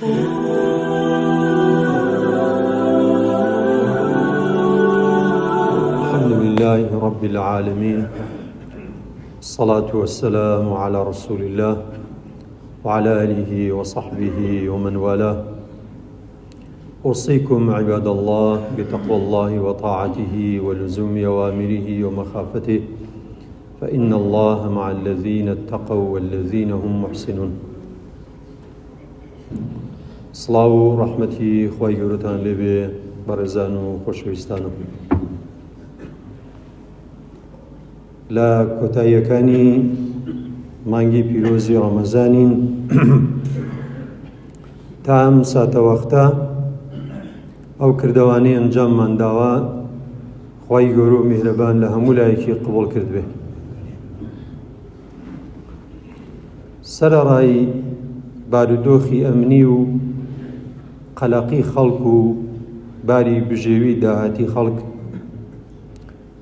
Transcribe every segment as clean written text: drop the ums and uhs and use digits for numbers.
الحمد لله رب العالمين، الصلاة والسلام على رسول الله وعلى آله وصحبه ومن والاه. أوصيكم عباد الله بتقوى الله وطاعته ولزوم أوامره ومخافته، فإن الله مع الذين اتقوا والذين هم محسنون. سڵاو و ڕەحمەتی خۆی گەورەتان لێبێ بەڕێزان و خۆشەویستانم. لە کۆتاییەکانی مانگی پیرۆزی ڕەمەزانین تا ئەم ساتە وەختە ئەو کردەوانەی ئەنجاممان داوە خی گەورە و میهرەبان لە هەموو لایەکی قبوڵ کردبێ. سەرەڕای بارودۆخی ئەمنی و قەلەقی خەڵک و باری بژێوی داهاتی خەڵک،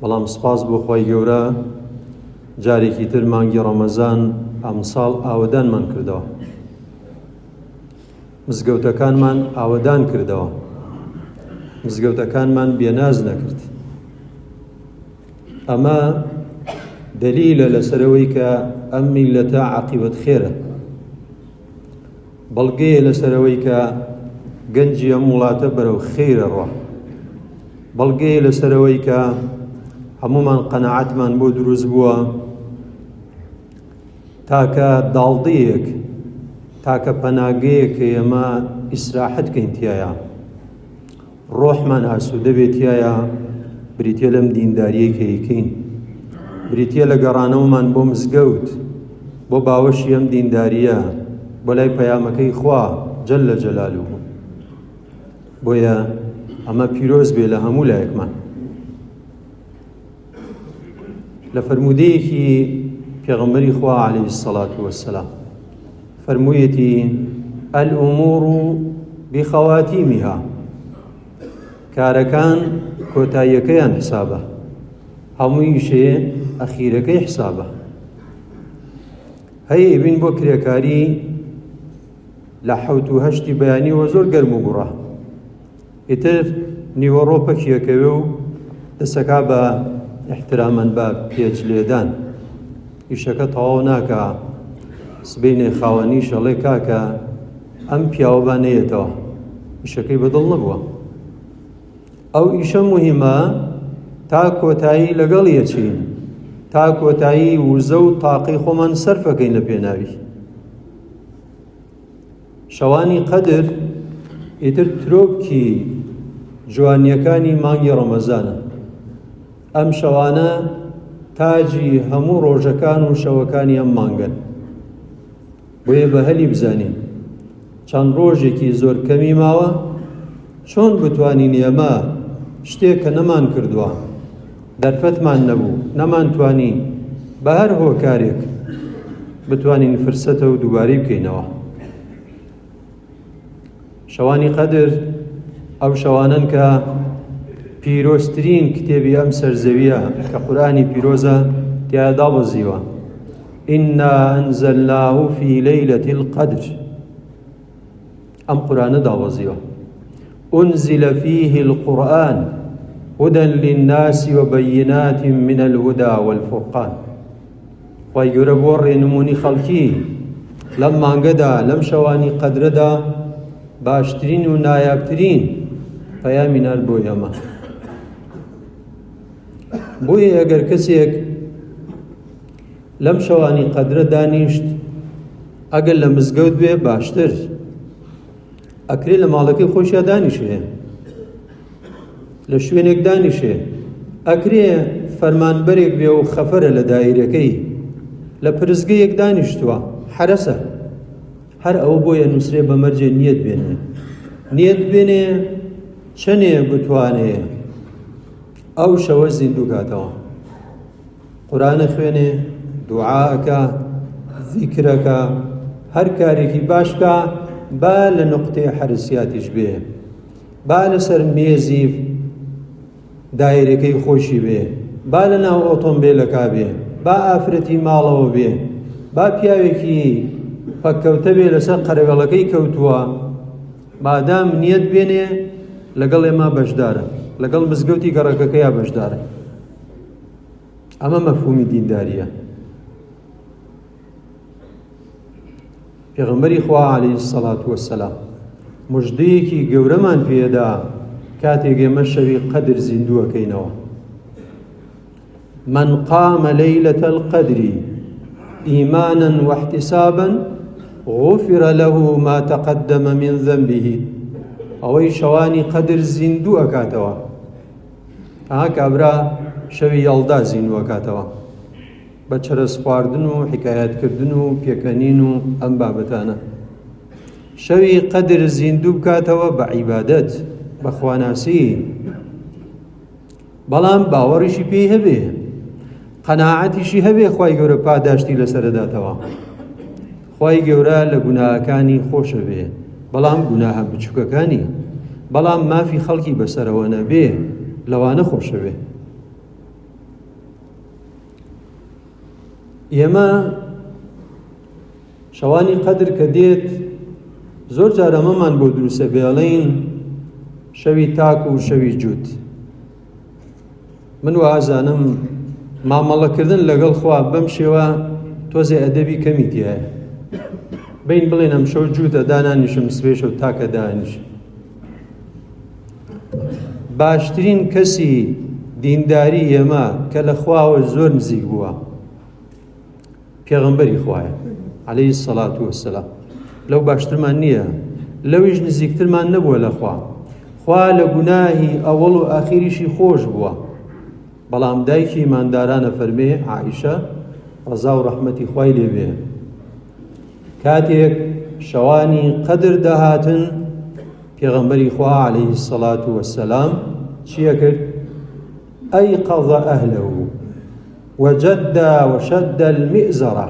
بەڵام سپاس بۆ خی گەورە جارێکی تر مانگی ڕەمەزان ئەمساڵ ئاوەدانمان کردەوە، مزگەوتەکانمان ئاوەدان کردەوە، مزگەوتەکانمان بێناز نەکرد. ئەمە دەلیلە لەسەرەوەی کە ئەم میلەتە عاقیبەت خێرە، بەڵگەیە لەسەرەوەی کە گەنجی ئەم وڵاتە بەرەو خێرە ڕۆ، بەڵگەیە لەسەرەوەی کە هەمومان قەناعەتمان بۆ دروست بووە تاکە داڵدەیەک، تاکە پەناگەیەک کە ئێمە ئیسراحەت بکەین تایە، ڕۆحمان ئاسوودە بێت تایە، بریتیە لەم دینداریەی کە یەکەین، بریتیە لە گەڕانەوەمان بۆ مزگەوت، بۆ باوەشی ئەم دینداریە، بۆ لای پەیامەکەی خوا جەلە جەلالوهو. بۆیە ئەمە پیرۆز بێ لە هەموو لایەکمان. لە فەرمودەیەکی پێغەمبەری خوا عەلەیهی السەڵاتو وەسسەلام فەرموویەتی: ئەلئوموڕ بخەواتیمها، کارەکان کۆتاییەکەیان حسابە، هەموویشێ ئەخیرەکەی حسابە. هەیە بین بۆ کرێکاری لە حەوت و هەشتی بەیانیوە زۆر گەرم و گوڕە، ئیتر نیوەڕۆ پەکیەکەوێ و دەسەکا بە احترامەن بە پێچ لێدان، ئیشەکە تەواو ناکە، سبەینێ خاوەنی شەڵێ کاکە ئەم پیاوە نەیەتەوە، ئیشەکەی بەدڵ نەبووە. ئەو ئیشە موهیمە تا کۆتایی لەگەڵ یەچین، تا کۆتایی وزە و تاقی خۆمان سەرفەکەین لە پێناوی. شەوانی قەدر ئیتر ترۆپکی جوانیەکانی مانگی ڕەمەزانە. ئەم شەوانە تاجی هەموو ڕۆژەکان و شەوەکانی ئەم مانگن. بۆیە بە هەلی بزانین چەند ڕۆژێکی زۆر کەمی ماوە، چۆن بتوانین ئێمە شتێک کە نەمان کردووە، دەرفەتمان نەبوو، نەمانتوانی بە هەر هۆکارێک بتوانین فرسەتە و دووبارەی بکەینەوە. شەوانی قەدر ئەو شەوانن کە پیرۆزترین کتێبی ئەم سەرزەویە کە قورئانی پیرۆزە تیایە دابەزیوە: ئینا ئەنزەلناه فی لەیلەتی القەدر. ئەم قورئانە دابەزیوە. ئونزل فیه القورئان هدى للناس وبينات من الهدى والفرقان. خی گەورە بۆ ڕێنمونی خەڵکی لەم مانگەدا، لەم شەوانی قەدرەدا باشترین و نایابترین پەیامی نار بۆ ئێمە. بۆیە ئەگەر کەسێک لەم شەوانی قەدرە دانیشت، ئەگەر لە مزگەوت بێ باشتر، ئەکرێ لە ماڵەکەی خۆشیە دانیشێ، لە شوێنێک دانیشێ، ئەکرێ فەرمانبەرێک بێ و خەفەرە لە دایرەکەی، لە پرزگەیەک دانیشتووە، حرەسە. هەر ئەوە بۆیە نووسرێ بە مەرجێ نیەت بێنێ، نیەت بێنێ چەنێ بتوانێ ئەو شەوە زیندوو کاتەوە، قورئانە خوێنێ، دوعاکە، ذیکرەکە، هەر کارێکی باش بکە، با لە نقطەی حرسیاتیش بێ، با لەسەر مێزی دایرەکەی خۆشی بێ، با لە ناو ئۆتۆمبیلەکە بێ، با ئافرەتی ماڵەوە بێ، با پیاوێکی پەککەوتە بێ لەسەر قەرەوێڵەکەی کەوتووە مادام نیەت بێنێ لەگەڵ ئێمە بەشدارە، لەگەڵ مزگەوتی گەڕەکەکەیە بەشدارە. ئەمە مەفهومی دینداریە. پێغەمبەری خوا عەلەیهی السەڵات وەسسەلام موژدەیەکی گەورەمان پێدا کاتێک ئێمە شەوی قەدر زیندووەکەینەوە. من قام ليلة القدر إيمانا واحتسابا غفر له ما تقدم من ذنبه. ئەوەی شەوانی قەدر زیندوو ئەکاتەوە، کابرا شەوی یەڵدا زیندوو ئەکاتەوە بە چەرەس خواردن و حکایەتکردن و پێکەنین و ئەم بابەتانە. شەوی قەدر زیندوو بکاتەوە بە عیبادەت، بە خواناسی، بەڵام باوەڕیشی پێی هەبێ، قەناعەتیشی هەبێ خوای گەورە پاداشتی لەسەرداتەوە. خوای گەورە لە گوناهەکانی خۆشە بێ، بەڵام گوناهە بچووکەکانی، بەڵام مافی خەڵکی بەسەرەوە نەبێ، لەوانە خۆشە بێ. ئێمە شەوانی قەدر کە دێت زۆر جار ئەمەمان بۆ دروستە بێڵێن شەوی تاک و شەوی جووت. من وازانم مامەڵەکردن لەگەڵ خوا بەم شێوە تۆزێ ئەدەبی کەمی تایە. بین بڵێن ئەم شەو جووتە دانانیشم سبێشە و تاکە دانیشم. باشترین کەسی دینداری ئێمە کە لە خواوە زۆر نزیک بووە پێغەمبەری خوایە عەلەیهی السەڵات وەسسەلام. لەو باشترمان نییە، لەویش نزیکترمان نەبووە لە خوا لە گوناهی ئەوەڵ و ئاخیریشی خۆش بووە. بەڵام دایکی ماندارانە فەرمێ عائیشە ڕەزا و ڕەحمەتی خوای لێبێ، کاتێک شەوانی قەدر دەهاتن پێغەمبەری خوا عەلەیهی السەڵات وەسسەلام چییە کرد؟ ئەیقەظ ئەهلەه وجد وشد المئزرة.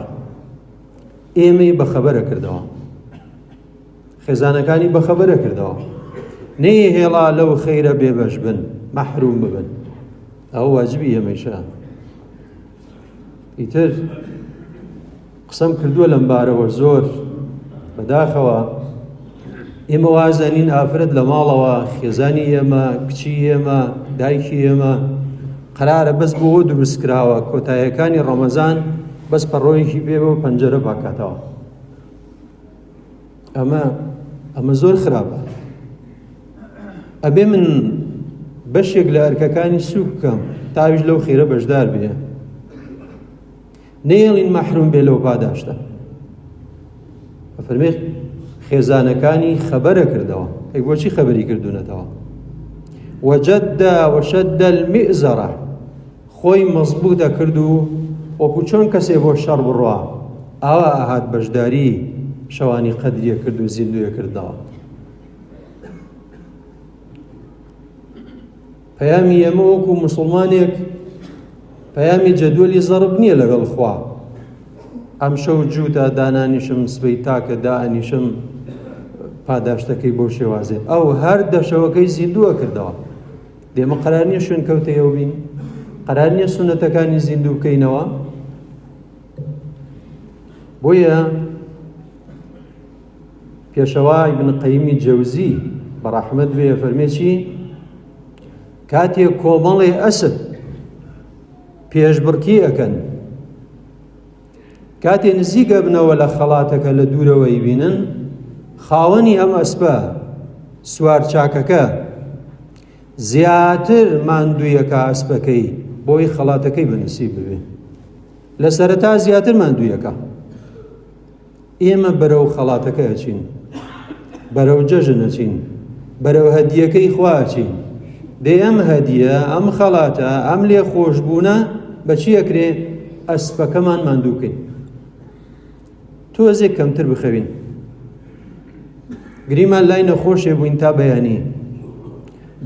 ئێمەی بەخەبەرە کردەوە، خێزانەکانی بەخەبەرە کردەوە، نەیە هێڵا لەو خەیرە بێبەش بن، مەحروم ببن. ئەو واجبی ئێمەیشە. ئیتر قسەم کردووە لەم بارەوە زۆر بەداخەوە ئێمە وازانین ئافرەت لە ماڵەوە خێزانی ئێمە، کچی ئێمە، دایکی ئێمە قەرارە بەس بۆ دروست کراوە کۆتاییەکانی ڕەمەزان بەس پەڕۆیەکی پێ بە پەنجەرە باکاتەوە. ئەمە زۆر خراپە. ئەبێ من بەشێک لە ئەرکەکانی سووک بکەم تاویش لەو خێرە بەشدار بێ، نەیەڵین مەحروم بێ لەو پاداشتە. فەرمێ خێزانەکانی خەبەرە کردەوە. ئەی بۆچی خەبەری کردوونەتەوە؟ وجد وشد المئزرة، خۆی مەزبوطە کرد و وەکو چۆن کەسێ بۆ شەڕ بڕوا ئاوا ئاهات بەشداری شەوانی قەدریە کرد و زیندویە کردەوە. پەیامی ئێمە وەکو موسڵمانێک پەیامی جەدوەلی زەڕب نییە لەگەڵ خوا. ئەم شەو جووتە دانانیشم، سبەی تاکە دائەنیشم، پاداشتەکەی بۆ شێوازێ. ئەو هەر دەشەوەکەی زیندووە کردەوە. دێمە قەرار نییە شوێن کەوتەیەوە بین، قەرار نییە سونەتەکانی زیندوو بکەینەوە. بۆیە پێشەوا ئیبن قەییمی جەوزی بەڕەحمەت بێ فەرمێ چی؟ کاتێک کۆمەڵێ ئەسد پێشبڕکی ئەکەن، کاتێ نزیکە بنەوە لە خەڵاتەکە لە دوورەوەی بینن، خاوەنی ئەم ئەسپە سوار چاکەکە زیاتر ماندوویەکە ئەسپەکەی بۆی خەڵاتەکەی بەنسیب ببێ. لە سەرەتا زیاتر ماندوویەکە. ئێمە بەرەو خەڵاتەکە ئەچین، بەرەو جەژن ئەچین، بەرەو هەدیەکەی خوا ئەچین. دێ ئەم هەدیە، ئەم خەڵاتە، ئەم لێ خۆشبوونە بەچی ئەکرێ؟ ئەسپەکەمان ماندووکەین. تۆزێک کەمتر بخەوین، گریمان لای نەخۆشێ بووین تا بەیانی،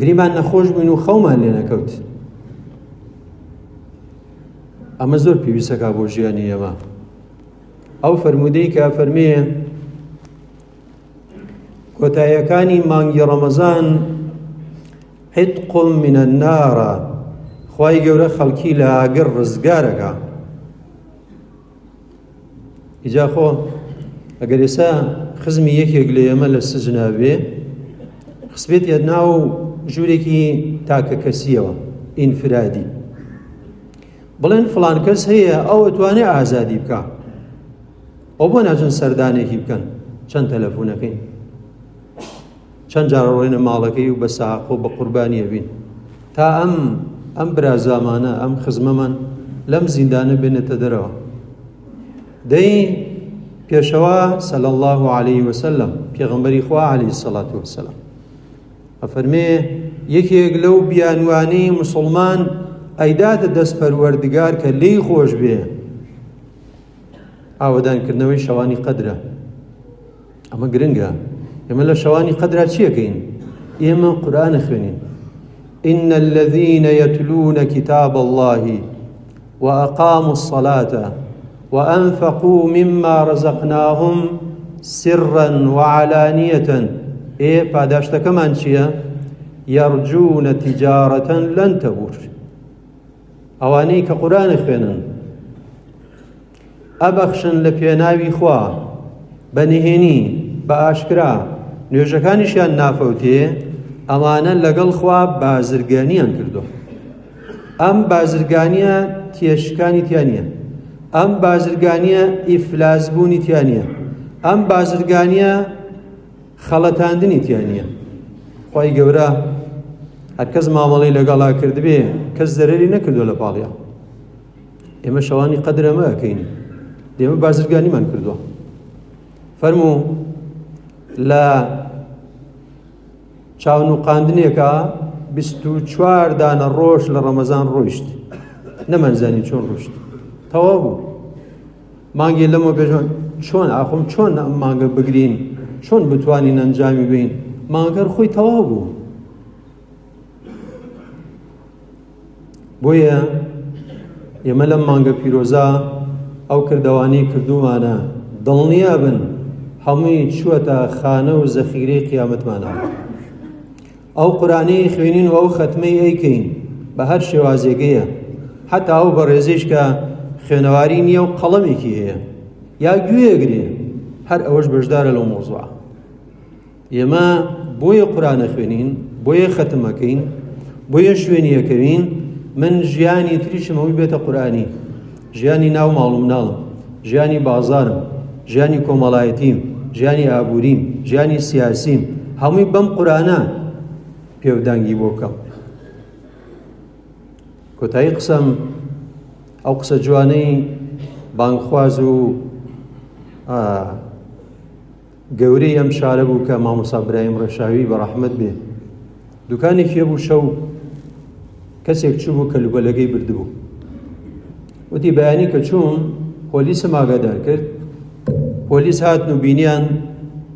گریمان نەخۆش بووین و خەومان لێ نەکەوت. ئەمە زۆر پێویستەکە بۆ ژیانی ئێمە. ئەو فەرمودەی کە فەرمێ کۆتاییەکانی مانگی ڕەمەزان عتق من النار، خوای گەورە خەڵکی لە ئاگر ڕزگارەکە. ئیجا خۆ ئەگەر ئێستا خزمی یەکێک لە ئێمە لە سجنا بێ، خسبێتە ناو ژوورێکی تاکە کەسیەوە ئینفرادی، بڵێن فڵان کەس هەیە ئەو ئەتوانێ ئازادی بکە، ئەو بۆ ناچن سەردانێکی بکەن، چەند تەلەفۆنەکەین، چەند جار ڕۆینە ماڵەکەی و بە ساق و بە قوربانیە بین تا ئەم برازامانە ئەم خزمەمان لەم زیندانە بێنێتە دەرەوە. دەی پێشەوە صلی الله عليه وسلم پێغەمبەری خوا عليه الصلاة والسلام ئەفەرمێ یەکێک لەو بیانوانەی موسڵمان ئەیداتە دەست پەروەردگار کە لێی خۆش بێ ئاوەدانکردنەوەی شەوانی قەدرە. ئەمە گرنگە. ئێمە لە شەوانی قەدرا چیەکەین؟ ئێمە قورئان خوێنین. إن الذين يتلون كتاب الله وأقاموا الصلاة وأنفقوا مما رزقناهم سرا وعلانية پاداشتەکەمان چییە؟ يرجون تجارة لن تبور. ئەوانەی کە قورئان خوێنن ئەبەخشن لە پێناوی خوا بە نهێنی بە ئاشکرا نوێژەکانیشیان نافەوتێ، ئەمانە لەگەڵ خوا بازرگانیان کردووە. ئەم بازرگانیە تێشکانی تیانە، ئەم بازرگانیە ئیفلاسبوونی تیانە، ئەم بازرگانیە خەڵەتاندنی تیانە. خوای گەورە هەر کەس مامەڵەی لەگەڵا کردبێ کەس زەرەری نەکردووە لە پاڵیا. ئێمە شەوانی قەدر ئەمە ئەکەین، ئێمە بازرگانیمان کردووە. فەرموو لە چاونوقاندنێکە 24 دانە ڕۆژ لە ڕەمەزان ڕۆیشت، نەمانزانی چۆن ڕۆشت، تەواو بوو. مانگێ لەمە بێژن چۆن ئاخۆم چۆن ئەم مانگە بگرین، چۆن بتوانین ئەنجامی بین، مانگەر خۆی تەواو بوو. بۆیە ئێمە لەم مانگە پیرۆزە ئەو کردەوانەی کردومانە دڵنیا بن هەمووی چووەتە خانە و زەخیرەی قیامەتمانەوە. ئەو قورئانەی خوێنین و ئەو خەتمەی ئەیکەین بە هەر شێوازێکەیە، حتا ئەو بەڕێزەیش کە خوێنەواری نییە و قەڵەمێکی هەیە یا گوێگرێ، هەر ئەوەش بەشدارە لەو مۆزوعە. ئێمە بۆیە قورئانە خوێنین، بۆیە خەتمەکەین، بۆیە شوێنیەکەوین. من ژیانی تریشم هەمووی بێتە قورئانی، ژیانی ناو ماڵ و مناڵم، ژیانی بازارم، ژیانی کۆمەڵایەتیم، ژیانی ئابووریم، ژیانی سیاسیم، هەمووی بەم قورئانە پێودانگی بۆ بکەم. کۆتایی قسەم ئەو قسە جوانەی بانگخواز و گەورەی ئەم شارە بوو کە مامۆستا برایم ڕەشاوی بە ڕەحمەت بێ دوکانێکی هەبوو، شەو کەسێک چوو بوو کەلوبەلەگەی بردبوو، وتی بەیانی کە چووم پۆلیسم ئاگادار کرد، پۆلیس هاتن و بینیان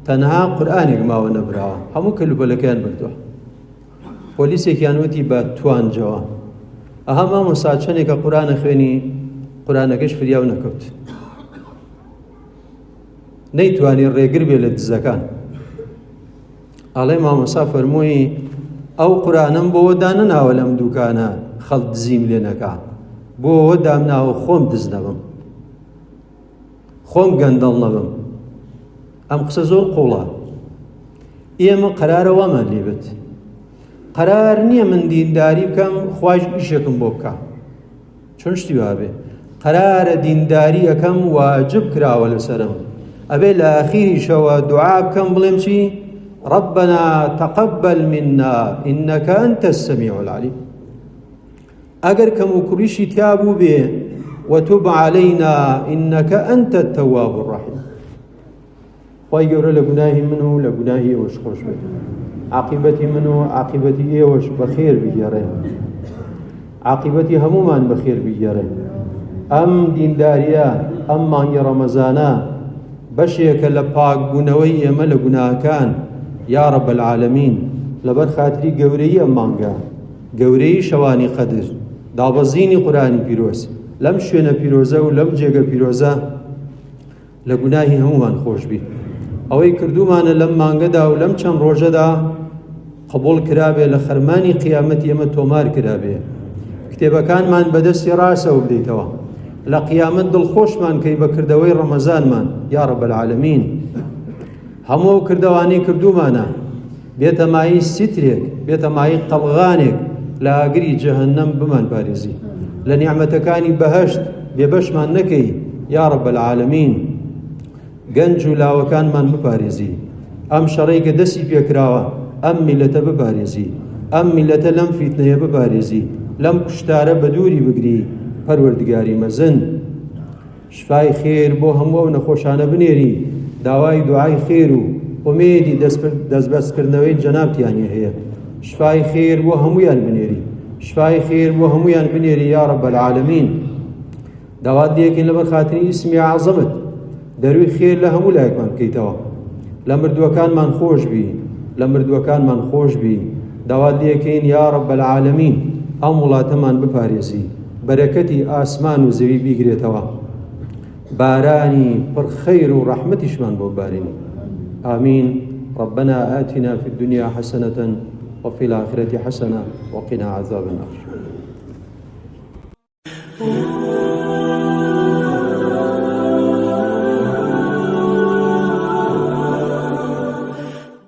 تەنها قورئانێک ماوە نەبراوە، هەموو کەلوبەلەکەیان بردووە. پۆلیسێکیان وتی بە توانجەوە ئەها مامۆستا چەندێکە قورئانە خوێنی، قورئانەکەش فریاو نەکەوت، نەیتوانی ڕێگر بێ لە دزەکان. ئەڵێ مامۆستا فەرمووی ئەو قورئانەم بۆوە دانەناوە لەم دوکانە خەڵک دزیم لێ نەکا، بۆوە دامناوە خۆم دز نەبم، خۆم گەندەڵ نەبم. ئەم قسە زۆر قوڵە. ئێمە قەرارە وامان لێ بێت، قەرار نییە من دینداری بکەم خوایش ئیشێکم بۆ بکە، چۆن شتی وابێ؟ قەرارە دینداری ئەەکەم واجب کراوە لەسەرم، ئەبێ لە ئاخیریشەوە دوعا بکەم بڵێم چی؟ ربنا تقبل منا إنك أنت السميع العليم. ئەگەر کەم و کوڕیشی تیا بوو بێ وتب علينا إنك أنت التواب الرحيم. خوای گەورە لە گوناهی من و لە گوناهی ئێوەش خۆش بێت، عاقبەتی من و عاقبەتی ئێوەش بەخێر بگێڕێ، عاقبەتی هەمومان بەخێر بگێڕێ. ئەم دینداریە ئەم مانگی ڕەمەزانە بەشێکە لە پاکبوونەوەی ئێمە لە گوناهەکان. یا رب العالمین لەبەر خاتری گەورەی ئەم مانگە، گەورەی شەوانی قەدر، دابەزینی قورئانی پیرۆز لەم شوێنە پیرۆزە و لەم جێگە پیرۆزە لە گوناهی هەمومان خۆش بی. ئەوەی کردومانە لەم مانگەدا و لەم چەند ڕۆژەدا قبول کرابێ، لە خەرمانی قیامەت ئێمە تۆمار کرابێ، کتێبەکانمان بەدەستی ڕاستەوە بدەیتەوە، لە قیامەت دڵخۆشمان کەی بە کردەوەی ڕەمەزانمان. یا رب العالمین هەموو کردەوانەی کردومانە بێتە مای سیترێک، بێتە مای قەڵغانێک لە ئاگری جەهەنەم بمان پارێزی، لە نیعمەتەکانی بەهەشت بێبەشمان نەکەی یا رب العالمین. گەنج و لاوەکانمان بپارێزی، ئەم شەڕەی کە دەستی پێکراوە ئەم میلەتە بپارێزی، ئەم میلەتە لەم فیتنەیە بپارێزی، لەم کوشتارە بە دووری بگری پەروەردگاری مەزن. شفای خێر بۆ هەموو ئەو نەخۆشانە بنێری، داوای دوعای خێر و ئومێدی دەستبەستکردنەوەی جەنابتیانی هەیە. شفای خێر بۆ هەموویان بنێری، شفای خێر بۆ هەموویان بنێری یا رب العالمین. داوات دیەکەین لەبەر خاتری ئیسمی عەزەمت دەروی خێر لە هەموو لایەکمان بکەیتەوە، لە مردووەکانمان خۆش بی، لە مردووەکانمان خۆش بی. داوات دیەکەین یا رب العالمین ئەم وڵاتەمان بپارێزی، بەرەکەتی ئاسمان و زەوی بیگرێتەوە، بارانی پڕ خەیر و ڕەحمەتیشمان بۆ بارێنی. آمین. ربنا آتنا في الدنيا حسنة وفي الآخرة حسنة وقنا عذاب النار.